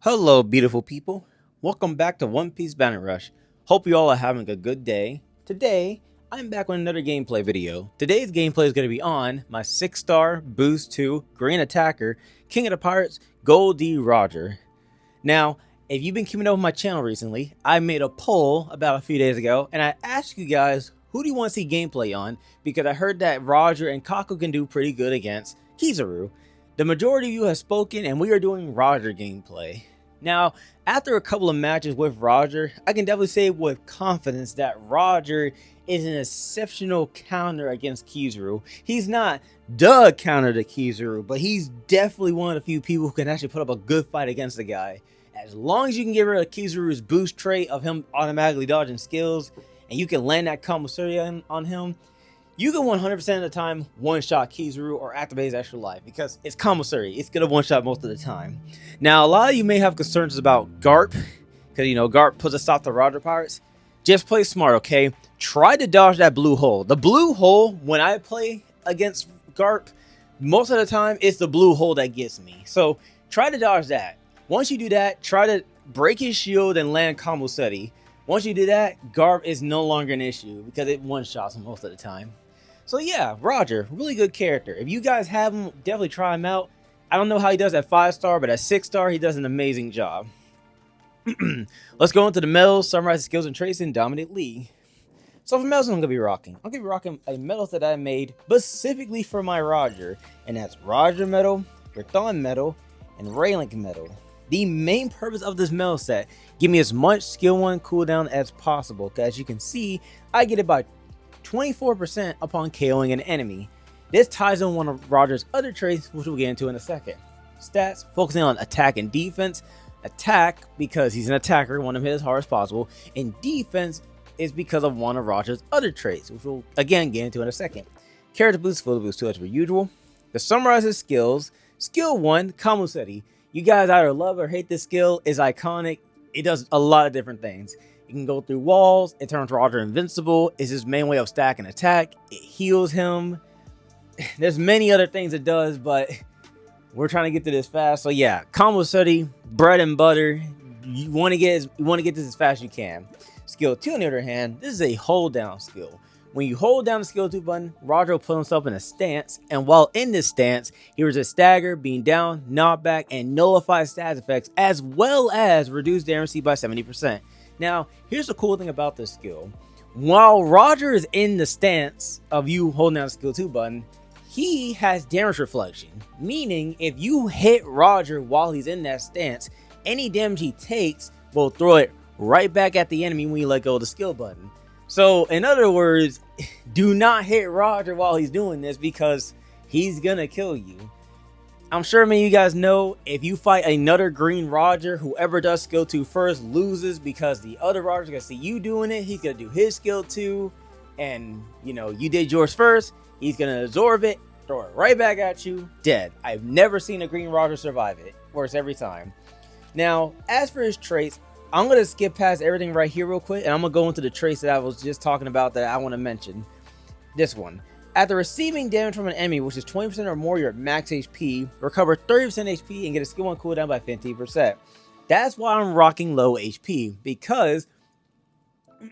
Hello, beautiful people. Welcome back to One Piece Banner Rush. Hope you all are having a good day. Today, I'm back with another gameplay video. Today's gameplay is going to be on my 6-star Boost 2 Green Attacker, King of the Pirates, Gold D Roger. Now, if you've been keeping up with my channel recently, I made a poll about a few days ago, and I asked you guys, who do you want to see gameplay on? Because I heard that Roger and Kaku can do pretty good against Kizaru. The majority of you have spoken, and we are doing Roger gameplay. Now, after a couple of matches with Roger, I can definitely say with confidence that Roger is an exceptional counter against Kizaru. He's not the counter to Kizaru, but he's definitely one of the few people who can actually put up a good fight against the guy. As long as you can get rid of Kizaru's boost trait of him automatically dodging skills, and you can land that combo on him, you can 100% of the time one-shot Kizaru or activate his extra life because it's commissary. It's going to one-shot most of the time. Now, a lot of you may have concerns about Garp because, Garp puts a stop to Roger Pirates. Just play smart, okay? Try to dodge that blue hole. The blue hole, when I play against Garp, most of the time, it's the blue hole that gets me. So, try to dodge that. Once you do that, try to break his shield and land combo steady. Once you do that, Garp is no longer an issue because it one-shots him most of the time. So yeah, Roger, really good character. If you guys have him, definitely try him out. I don't know how he does at 5-star, but at 6-star, he does an amazing job. Let's go into the medals, summarize the skills and traits, and dominate league. So for medals, I'm going to be rocking. I'm going to be rocking a medal that I made specifically for my Roger. And that's Roger medal, Berthon medal, and Raylink medal. The main purpose of this medal set, give me as much skill 1 cooldown as possible. Because as you can see, I get it by 24% upon KOing an enemy. This ties in one of Roger's other traits, which we'll get into in a second. Stats, focusing on attack and defense. Attack, because he's an attacker, want to hit as hard as possible. And defense is because of one of Roger's other traits, which we'll again get into in a second. Character boost, full boost 2 as per usual. To summarize his skills, skill 1, Kamuseti. You guys either love or hate this skill, is iconic. It does a lot of different things. It can go through walls. It turns Roger invincible. It's his main way of stack and attack. It heals him. There's many other things it does, but we're trying to get to this fast. So yeah, combo study, bread and butter. You want to get this as fast as you can. Skill 2, on the other hand, this is a hold down skill. When you hold down the skill 2 button, Roger will put himself in a stance, and while in this stance, he resists stagger, being down, knockback, and nullify stats effects, as well as reduce damage by 70%. Now, here's the cool thing about this skill. While Roger is in the stance of you holding down the skill 2 button, he has damage reflection. Meaning, if you hit Roger while he's in that stance, any damage he takes will throw it right back at the enemy when you let go of the skill button. So, in other words, do not hit Roger while he's doing this because he's gonna kill you. I'm sure many of you guys know if you fight another green Roger, whoever does skill 2 first loses because the other Roger's gonna see you doing it. He's gonna do his skill 2, and you did yours first. He's gonna absorb it, throw it right back at you, dead. I've never seen a green Roger survive it. Works every time. Now, as for his traits, I'm gonna skip past everything right here real quick, and I'm gonna go into the traits that I was just talking about that I want to mention. This one. After receiving damage from an enemy, which is 20% or more your max HP, recover 30% HP and get a skill 1 cooldown by 15%. That's why I'm rocking low HP, because,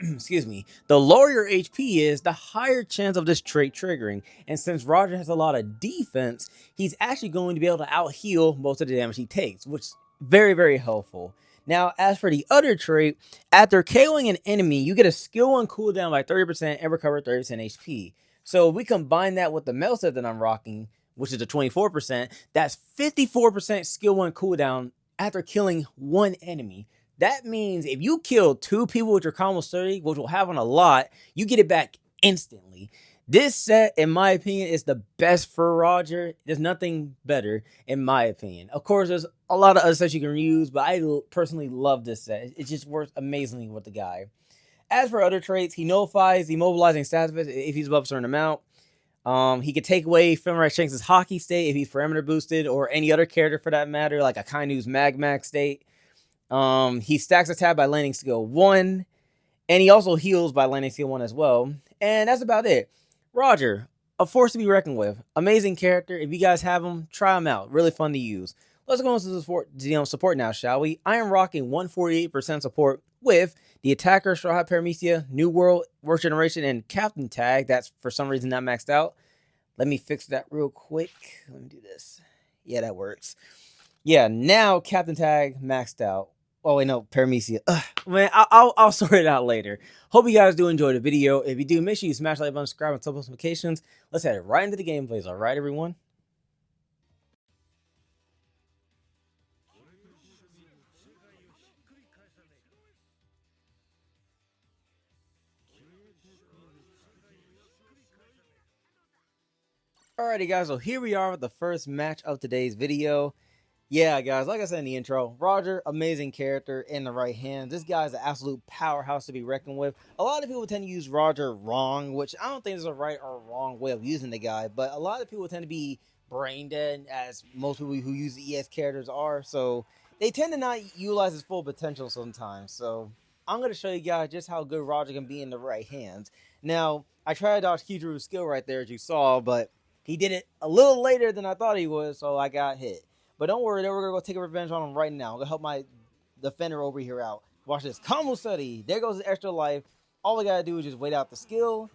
excuse me, the lower your HP is, the higher chance of this trait triggering. And since Roger has a lot of defense, he's actually going to be able to out-heal most of the damage he takes, which is very, very helpful. Now, as for the other trait, after KOing an enemy, you get a skill 1 cooldown by 30% and recover 30% HP. So we combine that with the medal set that I'm rocking, which is a 24%, that's 54% skill 1 cooldown after killing one enemy. That means if you kill 2 people with your combo 30, which will happen a lot, you get it back instantly. This set, in my opinion, is the best for Roger. There's nothing better, in my opinion. Of course, there's a lot of other sets you can use, but I personally love this set. It just works amazingly with the guy. As for other traits, he nullifies immobilizing stats effects if he's above a certain amount. He could take away Femorai Shanks' hockey state if he's parameter boosted, or any other character for that matter, like a Kainu's Magmax state. He stacks attack by landing skill 1, and he also heals by landing skill 1 as well. And that's about it. Roger, a force to be reckoned with. Amazing character. If you guys have him, try him out. Really fun to use. Let's go into the support now, shall we? I am rocking 148% support with the Attacker, Straw Hat Paramecia, New World, Worst Generation, and Captain Tag. That's for some reason not maxed out. Let me fix that real quick. Let me do this. Yeah, that works. Yeah, now Captain Tag maxed out. Oh wait, no, Paramecia. Man, I'll sort it out later. Hope you guys do enjoy the video. If you do, make sure you smash the like button, subscribe, and turn post notifications. Let's head right into the gameplays. All right, everyone. Alrighty guys, so here we are with the first match of today's video. Yeah guys, like I said in the intro, Roger, amazing character in the right hands. This guy's an absolute powerhouse to be reckoned with. A lot of people tend to use Roger wrong, which I don't think is a right or wrong way of using the guy, but a lot of people tend to be brain dead, as most people who use the EX characters are, so they tend to not utilize his full potential sometimes. So I'm going to show you guys just how good Roger can be in the right hands. Now, I tried to dodge Kizaru's skill right there as you saw, but he did it a little later than I thought he would, so I got hit. But don't worry, we're going to go take a revenge on him right now. I'm going to help my defender over here out. Watch this. Combo study. There goes the extra life. All we got to do is just wait out the skill.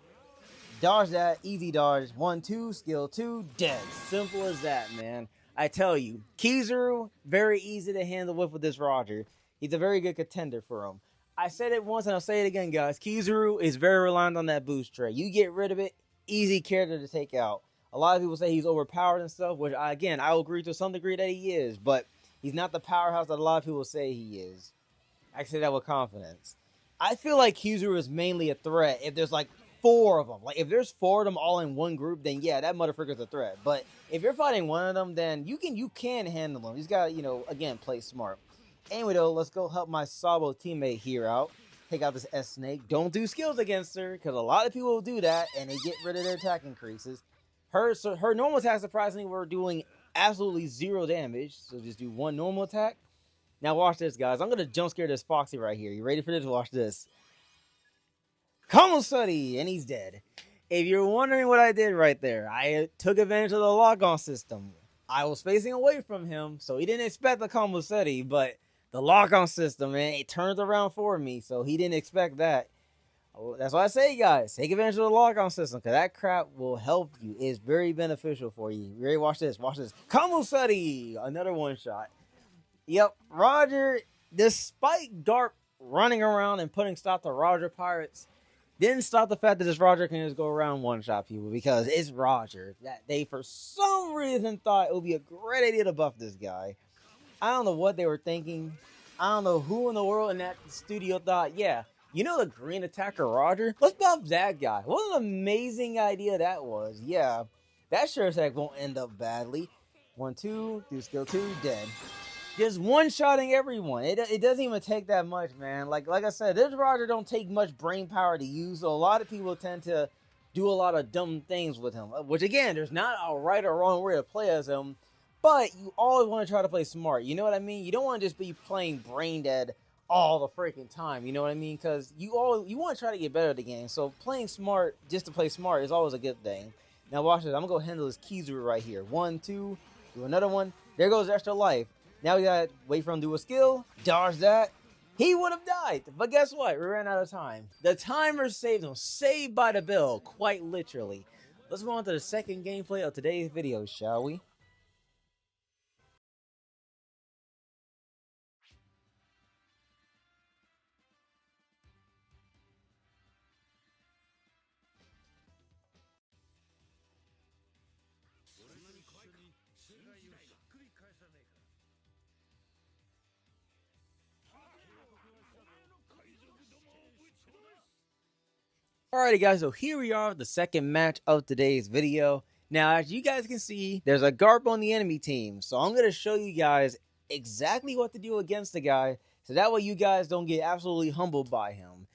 Dodge that. Easy dodge. 1, 2. Skill 2. Dead. Simple as that, man. I tell you. Kizaru, very easy to handle with this Roger. He's a very good contender for him. I said it once and I'll say it again, guys. Kizaru is very reliant on that boost tray. You get rid of it, easy character to take out. A lot of people say he's overpowered and stuff, which, again, I will agree to some degree that he is, but he's not the powerhouse that a lot of people say he is. I can say that with confidence. I feel like Kizaru is mainly a threat if there's, like, 4 of them. Like, if there's 4 of them all in one group, then, yeah, that motherfucker's a threat. But if you're fighting one of them, then you can handle him. He's got to, you know, again, play smart. Anyway, though, let's go help my Sabo teammate here out. Take out this S-Snake. Don't do skills against her, because a lot of people will do that, and they get rid of their attack increases. Her normal attack, surprisingly, were doing absolutely 0 damage. So just do 1 normal attack. Now watch this, guys. I'm going to jump scare this Foxy right here. You ready for this? Watch this. Combo study! And he's dead. If you're wondering what I did right there, I took advantage of the lock-on system. I was facing away from him, so he didn't expect the combo study. But the lock-on system, man, it turns around for me. So he didn't expect that. That's why I say, guys, take advantage of the lock-on system, because that crap will help you. It's very beneficial for you. You ready? Watch this. Watch this. Combo study. Another one-shot. Yep. Roger, despite Garp running around and putting stop to Roger Pirates, didn't stop the fact that this Roger can just go around one-shot people, because it's Roger. That they, for some reason, thought it would be a great idea to buff this guy. I don't know what they were thinking. I don't know who in the world in that studio thought, yeah, you know the green attacker Roger? Let's buff that guy. What an amazing idea that was. Yeah, that sure as heck won't end up badly. 1, 2, do skill 2, dead. Just one-shotting everyone. It doesn't even take that much, man. Like I said, this Roger don't take much brain power to use, so a lot of people tend to do a lot of dumb things with him. Which, again, there's not a right or wrong way to play as him, but you always want to try to play smart. You know what I mean? You don't want to just be playing brain dead all the freaking time, you know what I mean? Because you want to try to get better at the game. So playing smart just to play smart is always a good thing. Now watch this. I'm gonna go handle this Kizaru right here. 1, 2, do another one. There goes extra life. Now we gotta wait for him to do a skill. Dodge that. He would have died, but guess what? We ran out of time. The timer saved him. Saved by the bell, quite literally. Let's move on to the second gameplay of today's video, shall we? Alrighty guys, so here we are, the second match of today's video. Now, as you guys can see, there's a Garp on the enemy team. So I'm going to show you guys exactly what to do against the guy, so that way you guys don't get absolutely humbled by him.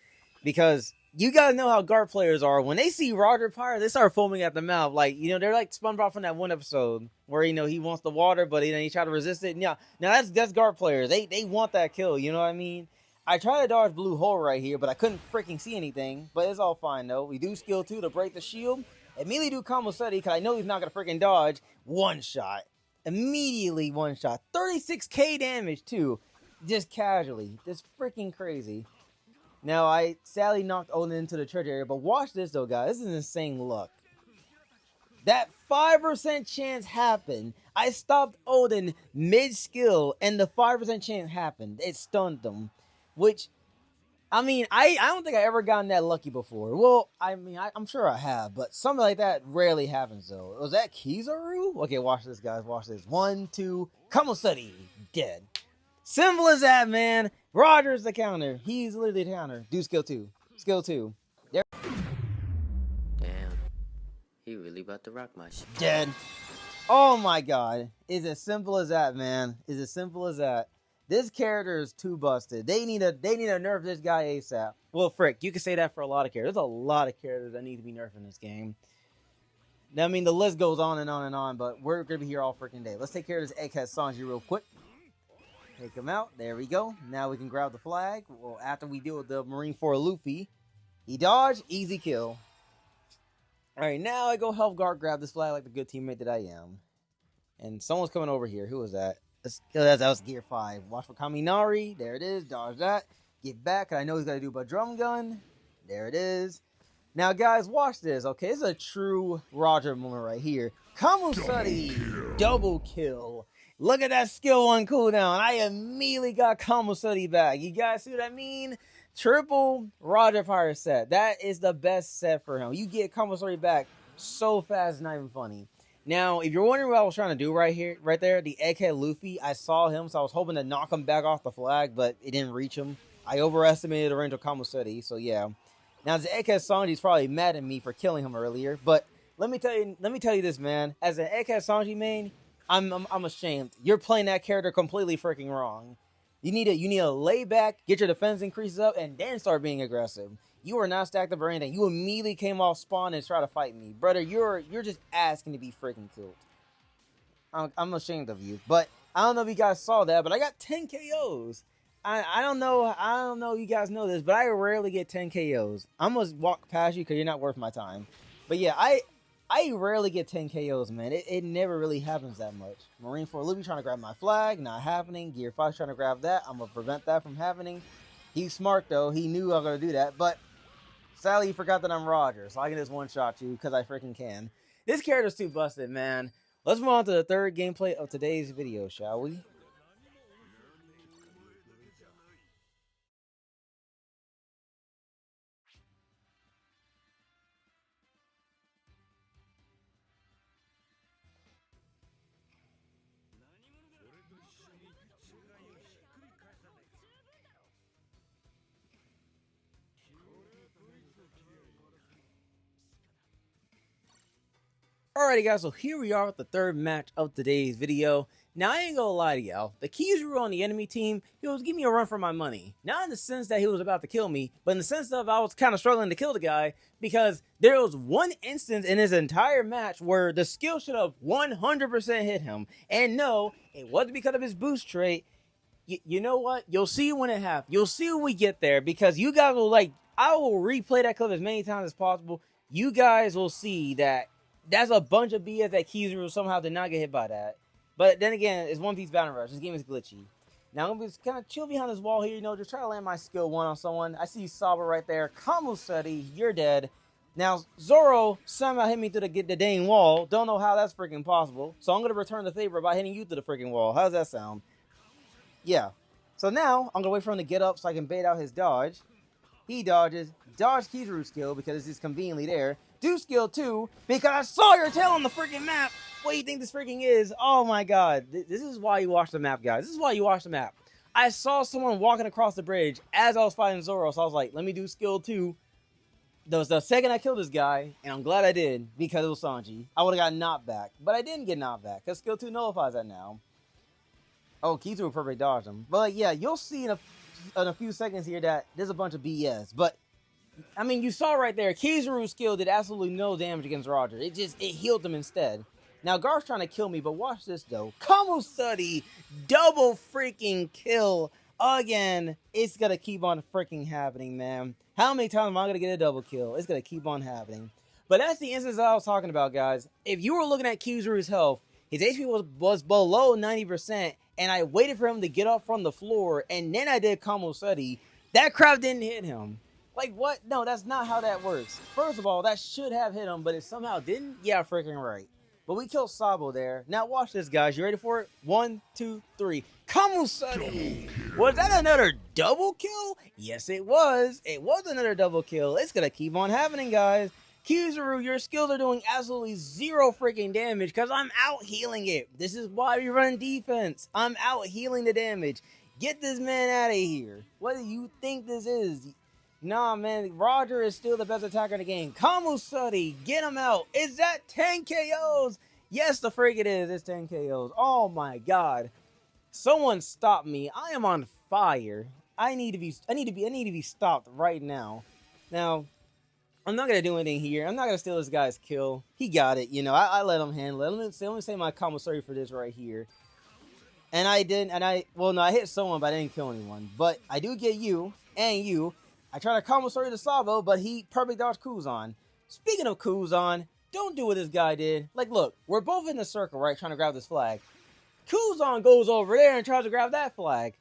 Because you guys know how Garp players are. When they see Roger Pirate, they start foaming at the mouth. Like, you know, they're like SpongeBob from that one episode where, you know, he wants the water, but he try to resist it. Yeah, now that's Garp players. They want that kill, you know what I mean? I tried to dodge blue hole right here, but I couldn't freaking see anything. But it's all fine, though. We do skill 2 to break the shield. Immediately do combo study, because I know he's not going to freaking dodge. One shot. Immediately one shot. 36k damage too. Just casually. Just freaking crazy. Now, I sadly knocked Odin into the church area, but watch this though, guys. This is insane luck. That 5% chance happened. I stopped Odin mid-skill, and the 5% chance happened. It stunned them. Which, I mean, I don't think I ever gotten that lucky before. Well, I mean, I'm sure I have, but something like that rarely happens, though. Was that Kizaru? Okay, watch this, guys. Watch this. 1, 2, Kamusari. Dead. Simple as that, man. Roger's the counter. He's literally the counter. Do skill 2. Skill 2. There. Damn. He really about to rock my shit. Dead. Oh my god. It's as simple as that, man. It's as simple as that. This character is too busted. They need to nerf this guy ASAP. Well, frick, you can say that for a lot of characters. There's a lot of characters that need to be nerfed in this game. I mean, the list goes on and on and on, but we're going to be here all freaking day. Let's take care of this Egghead Sanji real quick. Take him out. There we go. Now we can grab the flag. Well, after we deal with the Marine 4 Luffy, he dodged. Easy kill. Alright, now I go help guard grab this flag like the good teammate that I am. And someone's coming over here. Who was that? That was Gear 5. Watch for Kaminari. There it is. Dodge that. Get back. I know he's got to do a drum gun. There it is. Now, guys, watch this. Okay, this is a true Roger moment right here. Kamusari. Double kill. Look at that skill 1 cooldown. I immediately got Kamusari back. You guys see what I mean? Triple Roger Fire set. That is the best set for him. You get Kamusari back so fast, it's not even funny. Now, if you're wondering what I was trying to do right there, the Egghead Luffy, I saw him, so I was hoping to knock him back off the flag, but it didn't reach him. I overestimated the range of Kamusari, so yeah. Now, the Egghead Sanji's probably mad at me for killing him earlier, but let me tell you this, man. As an Egghead Sanji main, I'm ashamed. You're playing that character completely freaking wrong. You need to lay back, get your defense increases up, and then start being aggressive. You are not stacked up or anything. You immediately came off spawn and tried to fight me. Brother, you're just asking to be freaking killed. I'm ashamed of you. But I don't know if you guys saw that, but I got 10 KOs. I don't know if you guys know this, but I rarely get 10 KOs. I'm going to walk past you because you're not worth my time. But yeah, I rarely get 10 KOs, man. It never really happens that much. Marine 4 Luffy trying to grab my flag, not happening. Gear 5 trying to grab that. I'm going to prevent that from happening. He's smart, though. He knew I was going to do that. But sadly, he forgot that I'm Roger, so I can just one-shot you because I freaking can. This character's too busted, man. Let's move on to the third gameplay of today's video, shall we? Alrighty guys, so here we are with the third match of today's video. Now I ain't gonna lie to y'all, the Kizaru on the enemy team, he was giving me a run for my money. Not in the sense that he was about to kill me, but in the sense of I was kind of struggling to kill the guy because there was one instance in his entire match where the skill should have 100% hit him. And no, it wasn't because of his boost trait. You know what? You'll see when it happens. You'll see when we get there because you guys will I will replay that clip as many times as possible. You guys will see that that's a bunch of BS that Kizaru somehow did not get hit by that. But then again, it's One Piece Battle Rush. This game is glitchy. Now I'm going to kind of chill behind this wall here, just try to land my skill 1 on someone. I see Saba right there. Kamusari, you're dead. Now, Zoro somehow hit me through the dang wall. Don't know how that's freaking possible. So I'm going to return the favor by hitting you through the freaking wall. How does that sound? Yeah. So now, I'm going to wait for him to get up so I can bait out his dodge. He dodges. Dodge Kizaru's skill because it's just conveniently there. Do skill 2 because I saw your tail on the freaking map. What do you think this freaking is? Oh my god. This is why you watch the map, guys. This is why you watch the map. I saw someone walking across the bridge as I was fighting Zoro, so I was like, let me do skill 2. That was the second I killed this guy, and I'm glad I did because it was Sanji. I would have got knocked back, but I didn't get knocked back because skill 2 nullifies that now. Oh, Kizaru perfect dodged him. But yeah, you'll see in a few seconds here that there's a bunch of BS, but I mean, you saw right there, Kizaru's skill did absolutely no damage against Roger. It healed him instead. Now, Garth's trying to kill me, but watch this, though. Kamusari, double freaking kill again. It's going to keep on freaking happening, man. How many times am I going to get a double kill? It's going to keep on happening. But that's the instance I was talking about, guys. If you were looking at Kizaru's health, His HP was below 90%, and I waited for him to get up from the floor, and then I did Kamoseti. That crap didn't hit him. Like, what? No, that's not how that works. First of all, that should have hit him, but it somehow didn't? Yeah, freaking right. But we killed Sabo there. Now watch this, guys. You ready for it? 1, 2, 3. Kamusari! Was that another double kill? Yes, it was. It was another double kill. It's going to keep on happening, guys. Kizaru, your skills are doing absolutely zero freaking damage because I'm out healing it. This is why we run defense. I'm out healing the damage. Get this man out of here. What do you think this is? Nah, man, Roger is still the best attacker in the game. Kamusari, get him out. Is that 10 KOs? Yes, the freak it is. It's 10 KOs. Oh my god. Someone stop me. I am on fire. I need to be stopped right now. Now, I'm not gonna do anything here. I'm not gonna steal this guy's kill. He got it, you know. I let him handle it. Let me say my Kamusari for this right here. And I didn't, well, no, I hit someone, but I didn't kill anyone. But I do get you and you. I tried to Kamusari to Sabo, but he perfect dodged Kuzan. Speaking of Kuzan, don't do what this guy did. Like, look, we're both in the circle, right, trying to grab this flag. Kuzan goes over there and tries to grab that flag.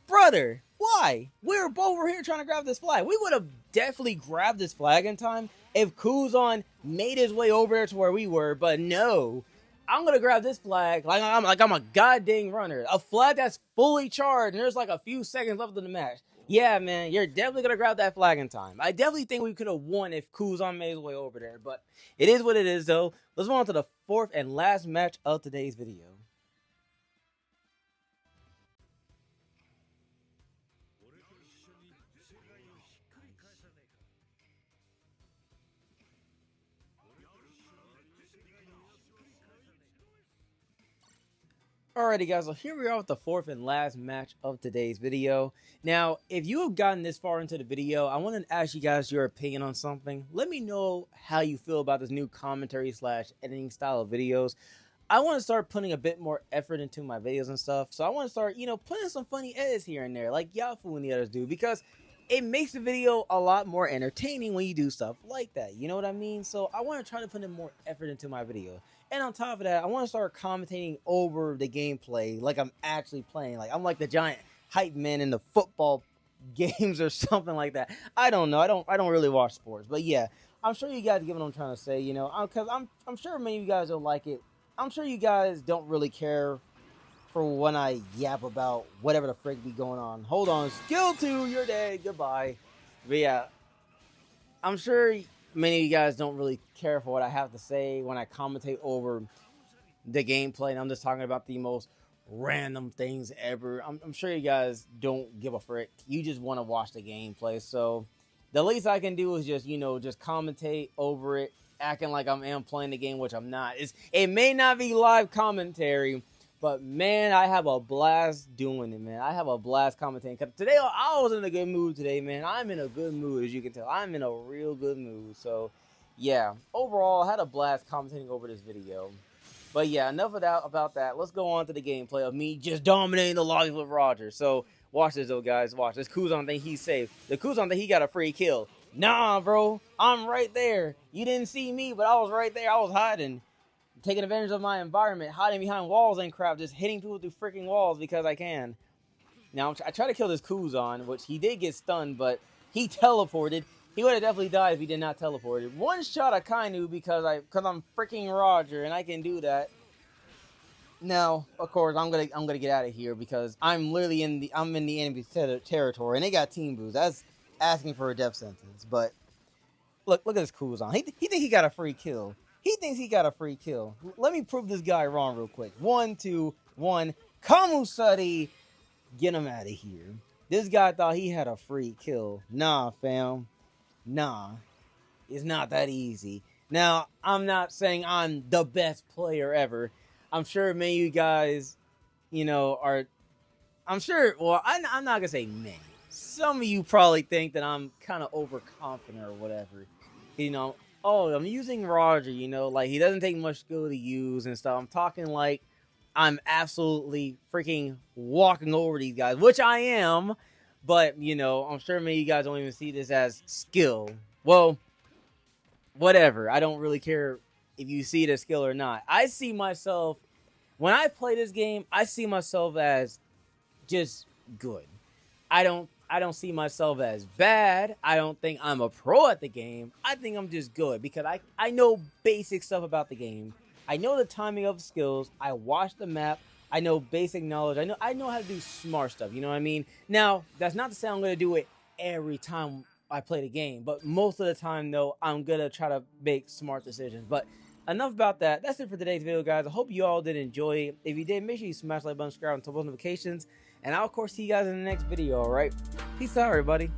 Brother, why? We were both over here trying to grab this flag. We would have definitely grabbed this flag in time if Kuzan made his way over there to where we were, but no. I'm gonna grab this flag like I'm a goddamn runner. A flag that's fully charged, and there's like a few seconds left in the match. Yeah, man, you're definitely gonna grab that flag in time. I definitely think we could have won if Kuzan made his way over there, but it is what it is, though. Let's move on to the fourth and last match of today's video. Alrighty guys, so here we are with the fourth and last match of today's video. Now, if you have gotten this far into the video, I want to ask you guys your opinion on something. Let me know how you feel about this new commentary / editing style of videos. I want to start putting a bit more effort into my videos and stuff. So I want to start, putting some funny edits here and there like Yafu and the others do, because it makes the video a lot more entertaining when you do stuff like that. You know what I mean? So I want to try to put in more effort into my video. And on top of that, I want to start commentating over the gameplay like I'm actually playing. Like I'm like the giant hype man in the football games or something like that. I don't know. I don't really watch sports. But yeah, I'm sure you guys get what I'm trying to say, because I'm sure many of you guys will like it. I'm sure you guys don't really care for when I yap about whatever the frick be going on. Hold on. Skill 2, you're dead. Goodbye. But yeah, I'm sure many of you guys don't really care for what I have to say when I commentate over the gameplay, and I'm just talking about the most random things ever. I'm sure you guys don't give a frick. You just want to watch the gameplay. So the least I can do is just, just commentate over it, acting like I am playing the game, which I'm not. It may not be live commentary, but man, I have a blast doing it, man. I have a blast commentating. Cause today I was in a good mood today, man. I'm in a good mood, as you can tell. I'm in a real good mood. So yeah, overall, I had a blast commentating over this video. But yeah, enough about that. Let's go on to the gameplay of me just dominating the lobby with Roger. So watch this, though, guys. Watch this. Kuzan think he's safe. The Kuzan think he got a free kill. Nah, bro. I'm right there. You didn't see me, but I was right there. I was hiding. Taking advantage of my environment, hiding behind walls and crap, just hitting people through freaking walls because I can. Now, I tried to kill this Kuzan, which he did get stunned, but he teleported. He would have definitely died if he did not teleport. One shot of Kainu because I'm freaking Roger and I can do that. Now, of course, I'm gonna get out of here because I'm literally in the enemy territory and they got team boost. That's asking for a death sentence. But look at this Kuzan. He think he got a free kill. He thinks he got a free kill. Let me prove this guy wrong real quick. 1, 2, 1. Kamusari! Get him out of here. This guy thought he had a free kill. Nah, fam. Nah. It's not that easy. Now, I'm not saying I'm the best player ever. I'm sure many of you guys, are... I'm sure... Well, I'm not going to say many. Some of you probably think that I'm kind of overconfident or whatever. Oh, I'm using Roger, like he doesn't take much skill to use and stuff. I'm talking like I'm absolutely freaking walking over these guys, which I am, but, I'm sure many of you guys don't even see this as skill. Well, whatever. I don't really care if you see it as skill or not. I see myself When I play this game, I see myself as just good. I don't see myself as bad. I don't think I'm a pro at the game. I think I'm just good because I know basic stuff about the game. I know the timing of skills. I watch the map. I know basic knowledge. I know how to do smart stuff. You know what I mean? Now, that's not to say I'm going to do it every time I play the game, but most of the time though, I'm going to try to make smart decisions. But enough about that. That's it for today's video, guys. I hope you all did enjoy it. If you did, make sure you smash the like button, subscribe, and turn on notifications. And I'll, of course, see you guys in the next video, alright? Peace out, everybody.